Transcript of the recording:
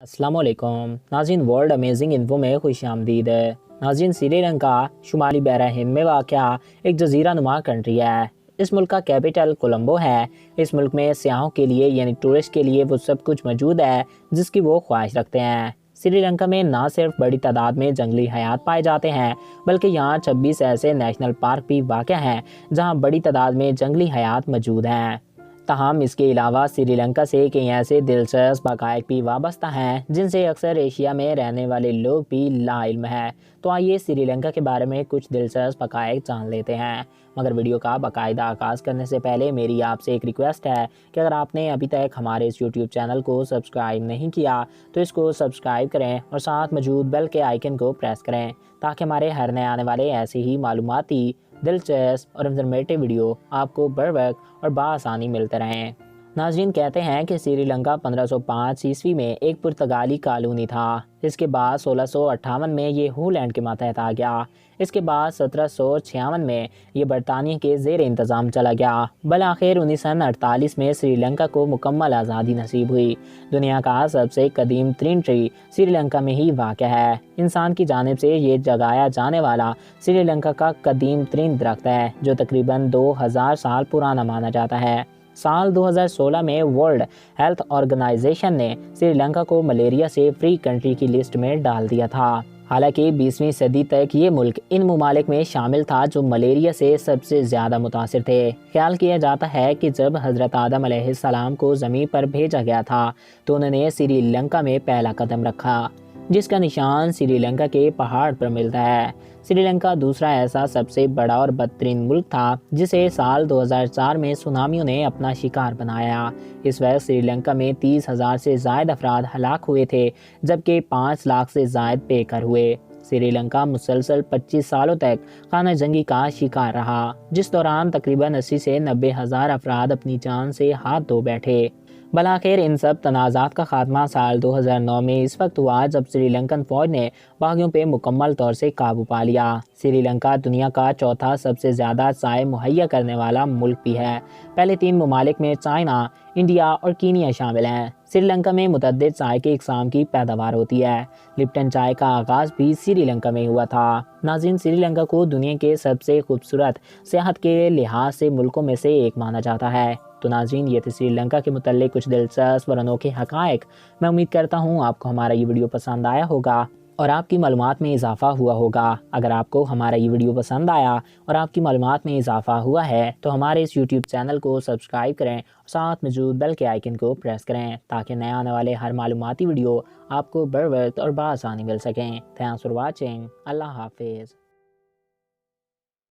अस्सलाम वालेकुम नाज़रीन, वर्ल्ड अमेजिंग इन्फो में खुश आमदीद है। नाज़रीन, श्रीलंका शुमाली बहरा हिंद में वाक़या एक जजीरा नुमा कंट्री है। इस मुल्क का कैपिटल कोलंबो है। इस मुल्क में सियाहों के लिए यानी टूरिस्ट के लिए वो सब कुछ मौजूद है जिसकी वो ख्वाहिश रखते हैं। श्रीलंका में ना सिर्फ बड़ी तादाद में जंगली हयात पाए जाते हैं बल्कि यहाँ 26 ऐसे नेशनल पार्क भी वाक़या हैं जहाँ बड़ी तादाद में जंगली हयात मौजूद हैं। ताहम इसके अलावा श्रीलंका से कई ऐसे दिलचस्प हक़ाइक़ भी वाबस्ता हैं जिनसे अक्सर एशिया में रहने वाले लोग भी लाइल्म हैं। तो आइए श्रीलंका के बारे में कुछ दिलचस्प हक़ाइक़ जान लेते हैं। मगर वीडियो का बाकायदा आगाज़ करने से पहले मेरी आपसे एक रिक्वेस्ट है कि अगर आपने अभी तक हमारे इस यूट्यूब चैनल को सब्सक्राइब नहीं किया तो इसको सब्सक्राइब करें और साथ मौजूद बेल के आइकन को प्रेस करें ताकि हमारे हर नए आने वाले ऐसे ही मालूमाती, दिलचस्प और इंफॉर्मेटिव वीडियो आपको बर वक्त और बआसानी मिलते रहें। नाज़रीन, कहते हैं कि श्रीलंका 1505 ईस्वी में एक पुर्तगाली कॉलोनी था। इसके बाद 1658 में ये होलैंड के मातहत आ गया। इसके बाद 1756 में ये बरतानिया के ज़ेर इंतज़ाम चला गया। बल आखिर 1948 में श्रीलंका को मुकम्मल आज़ादी नसीब हुई। दुनिया का सबसे कदीम तरीन ट्री श्रीलंका में ही वाक़या है। इंसान की जानिब से ये जगाया जाने वाला श्रीलंका का कदीम तरीन दरख्त है जो तकरीबन 2000 साल पुराना माना जाता है। साल 2016 में वर्ल्ड हेल्थ ऑर्गेनाइजेशन ने श्रीलंका को मलेरिया से फ्री कंट्री की लिस्ट में डाल दिया था। हालांकि 20वीं सदी तक ये मुल्क इन ममालिक में शामिल था जो मलेरिया से सबसे ज़्यादा मुतासिर थे। ख्याल किया जाता है कि जब हज़रत आदम अलैहिस्सलाम को ज़मीन पर भेजा गया था तो उन्होंने श्रीलंका में पहला कदम रखा जिसका निशान श्रीलंका के पहाड़ पर मिलता है। श्रीलंका दूसरा ऐसा सबसे बड़ा और बदतरीन मुल्क था जिसे साल 2004 में सुनामियों ने अपना शिकार बनाया। इस वक्त श्रीलंका में 30,000 से ज़ायद अफराद हलाक हुए थे जबकि 5 लाख से ज़ायद बेघर हुए। श्रीलंका मुसलसल 25 सालों तक खाना जंगी का शिकार रहा जिस दौरान तकरीबन 80 से 90 हज़ार अफराद अपनी जान से हाथ धो बैठे। बलाखिर इन सब तनाज़ात का खात्मा साल 2009 में इस वक्त हुआ जब श्रीलंकन फ़ौज ने बागियों पे मुकम्मल तौर से काबू पा लिया। श्रीलंका दुनिया का चौथा सबसे ज़्यादा चाय मुहैया करने वाला मुल्क भी है। पहले 3 ममालिक में चाइना, इंडिया और कीनिया शामिल हैं। श्रीलंका में मुतअद्दिद चाय के इक़साम की पैदावार होती है। लिप्टन चाय का आगाज़ भी श्रीलंका में हुआ था। नाज़रीन, श्रीलंका को दुनिया के सबसे खूबसूरत सेहत के लिहाज से मुल्कों में से एक माना जाता है। तो नाज़रीन, ये थे श्रीलंका के मुतल्लिक़ कुछ दिलचस्प और अनोखे हक़ाइक़। मैं उम्मीद करता हूँ आपको हमारा ये वीडियो पसंद आया होगा और आपकी मालूमात में इजाफ़ा हुआ होगा। अगर आपको हमारा ये वीडियो पसंद आया और आपकी मालूमात में इजाफ़ा हुआ है तो हमारे इस यूट्यूब चैनल को सब्सक्राइब करें और साथ मौजूद बेल के आइकन को प्रेस करें ताकि नए आने वाले हर मालूमाती वीडियो आपको बर वक्त और बआसानी मिल सकें। Thanks for watching. अल्लाह हाफिज़।